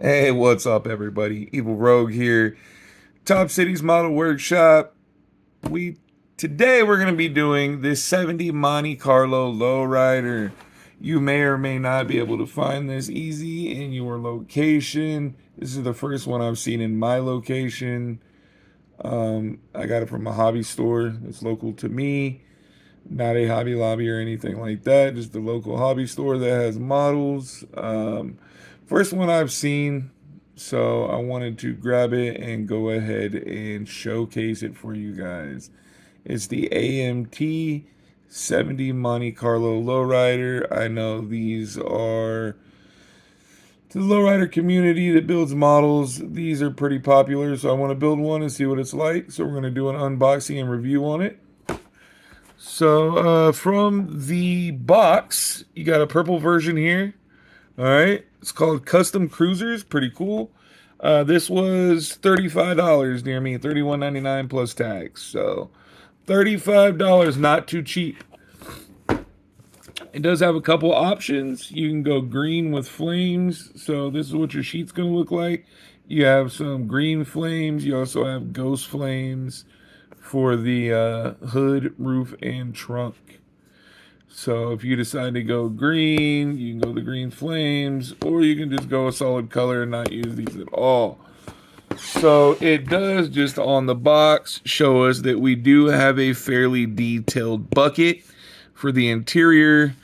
Hey, what's up, everybody? Evil Rogue here. Top Cities Model Workshop. We Today we're gonna be doing this 70 Monte Carlo Lowrider. You may or may not be able to find this easy in your location. This is the first one I've seen in my location. I got it from a hobby store that's local to me. Not a Hobby Lobby or anything like that. Just the local hobby store that has models. First one I've seen, so I wanted to grab it and go ahead and showcase it for you guys. It's the AMT 70 Monte Carlo Lowrider. I know these are to the lowrider community that builds models. These are pretty popular, so I want to build one and see what it's like. So we're going to do an unboxing and review on it. So from the box, you got a purple version here. All right, it's called Custom Cruisers. Pretty cool. This was $35 near me, $31.99 plus tax. So $35, not too cheap. It does have a couple options. You can go green with flames. So this is what your sheet's going to look like. You have some green flames. You also have ghost flames for the hood, roof, and trunk. So if you decide to go green, you can go the green flames, or you can just go a solid color and not use these at all. So it does, just on the box, show us that we do have a fairly detailed bucket for the interior.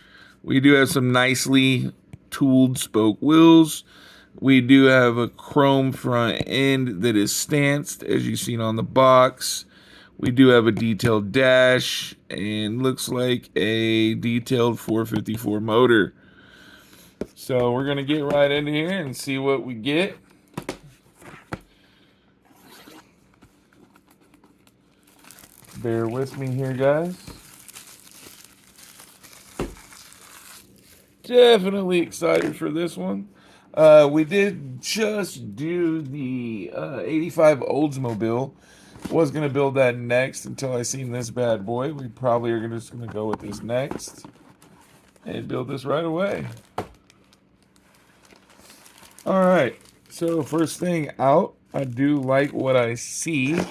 We do have some nicely tooled spoke wheels. We do have a chrome front end that is stanced, as you've seen on the box. We do have a detailed dash and looks like a detailed 454 motor. So we're going to get right in here and see what we get. Bear with me here, guys. Definitely excited for this one. We did just do the 85 Oldsmobile. Was going to build that next until I seen this bad boy. We probably are just going to go with this next and build this right away. All right, so first thing out, I do like what I see.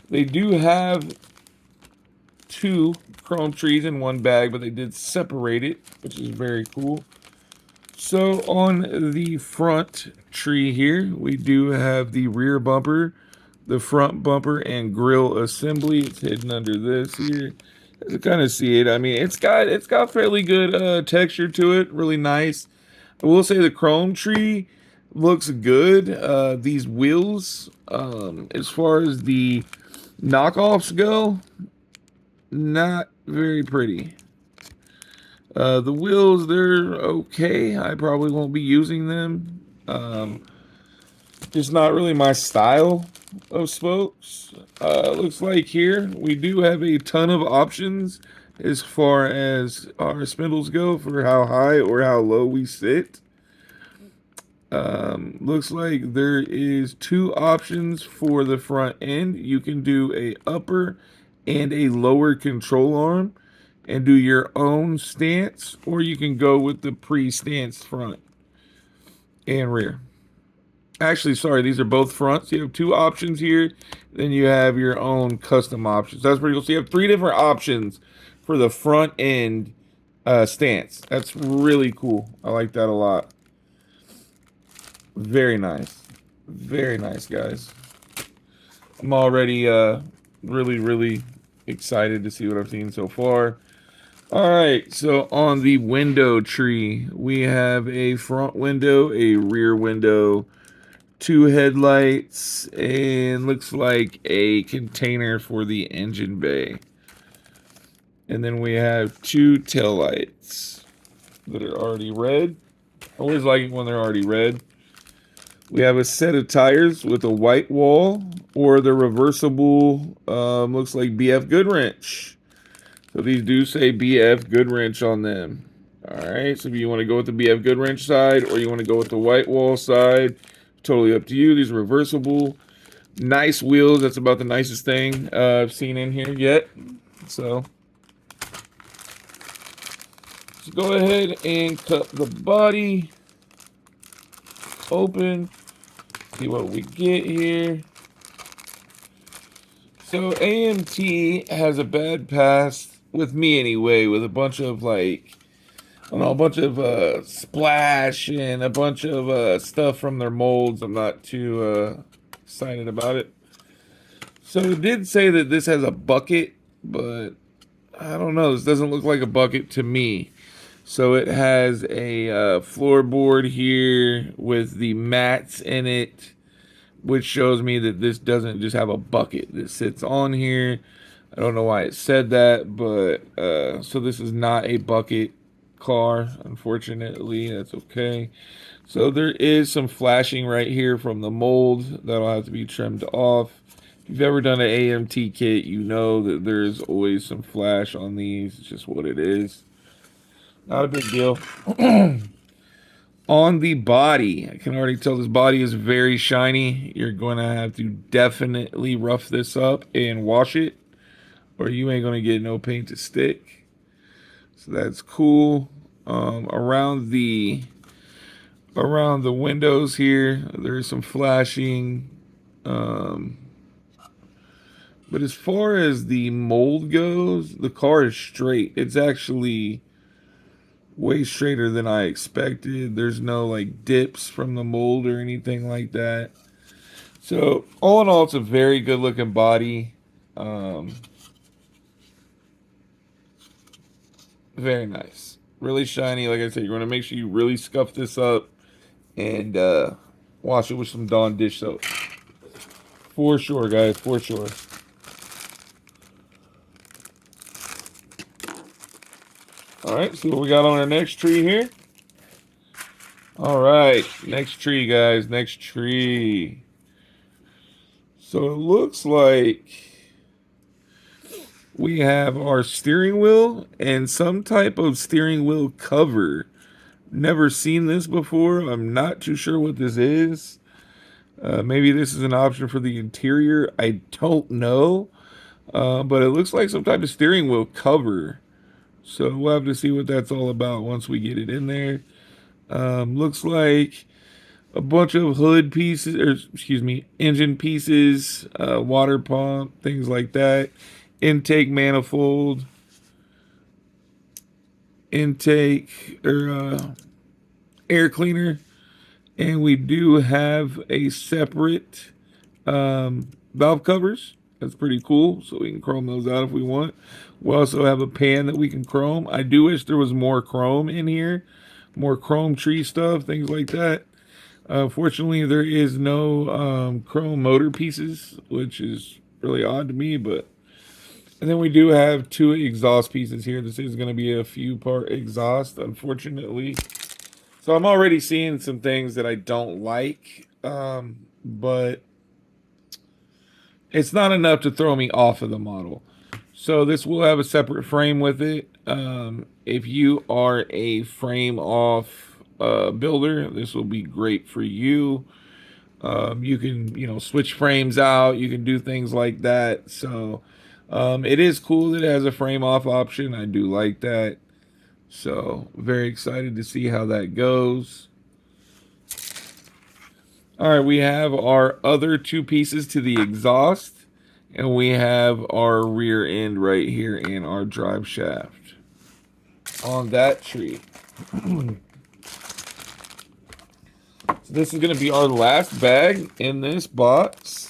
They do have two chrome trees in one bag, but they did separate it, which is very cool. So on the front tree here, we do have the rear bumper, the front bumper, and grill assembly. It's hidden under this here. You can kind of see it. I mean, it's got fairly good texture to it. Really nice. I will say the chrome tree looks good. These wheels, as far as the knockoffs go, not very pretty. The wheels, they're okay. I probably won't be using them. Just not really my style of spokes. Looks like here we do have a ton of options as far as our spindles go for how high or how low we sit. Looks like there is two options for the front end. You can do a upper and a lower control arm and do your own stance, or you can go with the pre-stanced front and rear. Actually, sorry, these are both fronts. You have two options here. Then you have your own custom options. That's pretty cool. So you have three different options for the front end stance. That's really cool. I like that a lot. Very nice. Very nice, guys. I'm already really excited to see what I've seen so far. All right, so on the window tree, we have a front window, a rear window, two headlights, and looks like a container for the engine bay. And then we have two taillights that are already red. I always like it when they're already red. We have a set of tires with a white wall or the reversible, looks like BF Goodwrench. So these do say BF Goodwrench on them. All right, so if you want to go with the BF Goodwrench side or you want to go with the white wall side, totally up to you. These are reversible. Nice wheels. That's about the nicest thing I've seen in here yet. So let's go ahead and cut the body. open. See what we get here. So AMT has a bad past with me anyway, with a bunch of like, I don't know, a bunch of splash and a bunch of stuff from their molds. I'm not too excited about it. So it did say that this has a bucket, but I don't know. This doesn't look like a bucket to me. So it has a floorboard here with the mats in it, which shows me that this doesn't just have a bucket that sits on here. I don't know why it said that, but so this is not a bucket car, unfortunately. That's okay. So there is some flashing right here from the mold that'll have to be trimmed off. If you've ever done an AMT kit, you know that there's always some flash on these. It's just what it is. Not a big deal. On the body, I can already tell this body is very shiny. You're going to have to definitely rough this up and wash it, or you ain't going to get no paint to stick. So that's cool. Around the windows here, there's some flashing. But as far as the mold goes, the car is straight. It's actually way straighter than I expected. There's no like dips from the mold or anything like that. So all in all, it's a very good looking body. Very nice. Really shiny. Like I said, you're going to make sure you really scuff this up and wash it with some Dawn dish soap. For sure, guys. For sure. Alright, see what we got on our next tree here. Alright, next tree, guys. Next tree. So it looks like we have our steering wheel and some type of steering wheel cover. Never seen this before. I'm not too sure what this is. Maybe this is an option for the interior. I don't know. But it looks like some type of steering wheel cover. So we'll have to see what that's all about once we get it in there. Looks like a bunch of hood pieces, or excuse me, engine pieces, water pump, things like that. Intake manifold, intake or air cleaner, and we do have a separate valve covers. That's pretty cool, so we can chrome those out if we want. We also have a pan that we can chrome. I do wish there was more chrome in here, more chrome tree stuff, things like that. Fortunately, there is no chrome motor pieces, which is really odd to me, but... And then we do have two exhaust pieces here. This is going to be a few part exhaust, unfortunately. So I'm already seeing some things that I don't like, but it's not enough to throw me off of the model. So this will have a separate frame with it. If you are a frame off builder, this will be great for you. You can, switch frames out. You can do things like that. So it is cool that it has a frame off option. I do like that. So very excited to see how that goes. All right, we have our other two pieces to the exhaust, and we have our rear end right here in our drive shaft on that tree. So this is going to be our last bag in this box.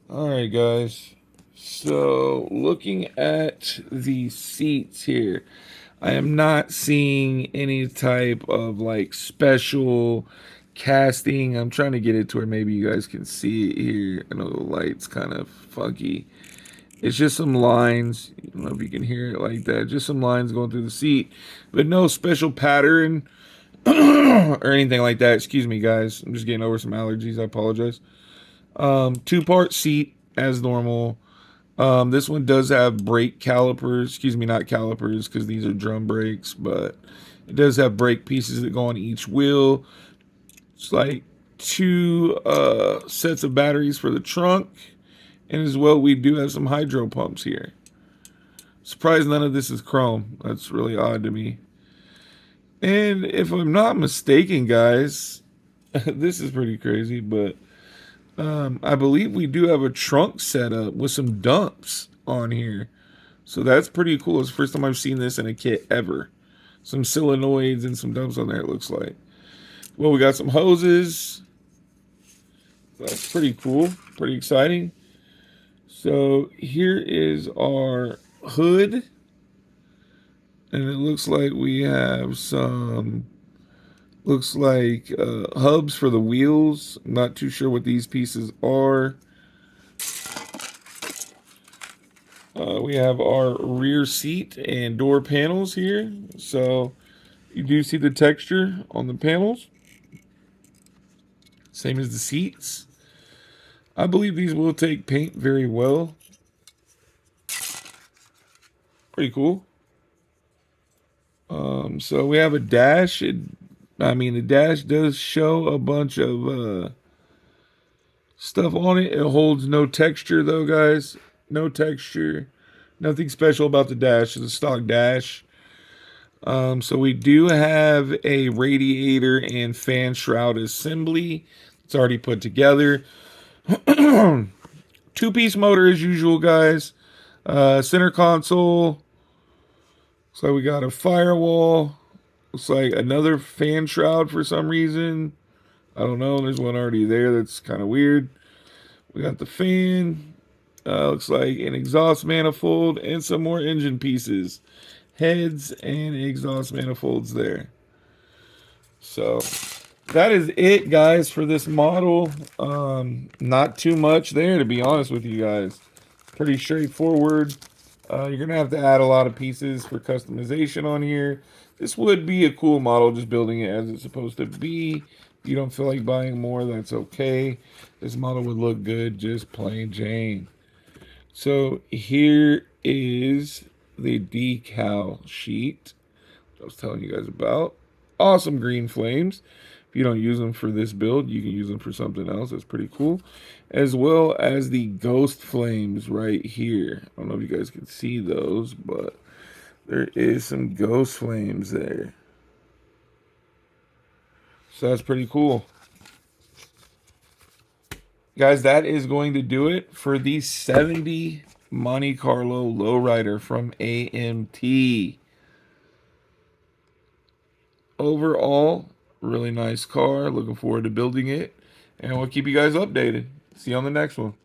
All right, guys. So looking at the seats here, I am not seeing any type of like special casting. I'm trying to get it to where maybe you guys can see it here. I know the light's kind of funky. It's just some lines. I don't know if you can hear it like that. Just some lines going through the seat, but no special pattern or anything like that. Excuse me, guys. I'm just getting over some allergies. I apologize. Two-part seat as normal. This one does have brake calipers. Excuse me, not calipers, because these are drum brakes, but it does have brake pieces that go on each wheel. It's like two sets of batteries for the trunk. And as well, we do have some hydro pumps here. Surprised none of this is chrome. That's really odd to me. And if I'm not mistaken, guys, this is pretty crazy, but I believe we do have a trunk set up with some dumps on here. So that's pretty cool. It's the first time I've seen this in a kit ever. Some solenoids and some dumps on there, it looks like. Well, we got some hoses. That's pretty cool. Pretty exciting. So here is our hood. And it looks like we have some, looks like hubs for the wheels. I'm not too sure what these pieces are. We have our rear seat and door panels here. So you do see the texture on the panels. Same as the seats. I believe these will take paint very well. Pretty cool. So we have a dash. The dash does show a bunch of stuff on it. It holds no texture though, guys. No texture. Nothing special about the dash. It's a stock dash. So we do have a radiator and fan shroud assembly. It's already put together. Two-piece motor as usual, guys. Center console. Looks like we got a firewall. Looks like another fan shroud for some reason. I don't know. There's one already there. That's kind of weird. We got the fan. Looks like an exhaust manifold and some more engine pieces. Heads and exhaust manifolds there. So that is it, guys, for this model. Not too much there, to be honest with you guys. Pretty straightforward. You're going to have to add a lot of pieces for customization on here. This would be a cool model, just building it as it's supposed to be. If you don't feel like buying more, that's okay. This model would look good, just plain Jane. So here is the decal sheet I was telling you guys about. Awesome green flames. If you don't use them for this build, you can use them for something else. That's pretty cool. As well as the ghost flames right here. I don't know if you guys can see those, but there is some ghost flames there. So that's pretty cool. Guys, that is going to do it for the 70 Monte Carlo Lowrider from AMT. Overall, really nice car. Looking forward to building it. And we'll keep you guys updated. See you on the next one.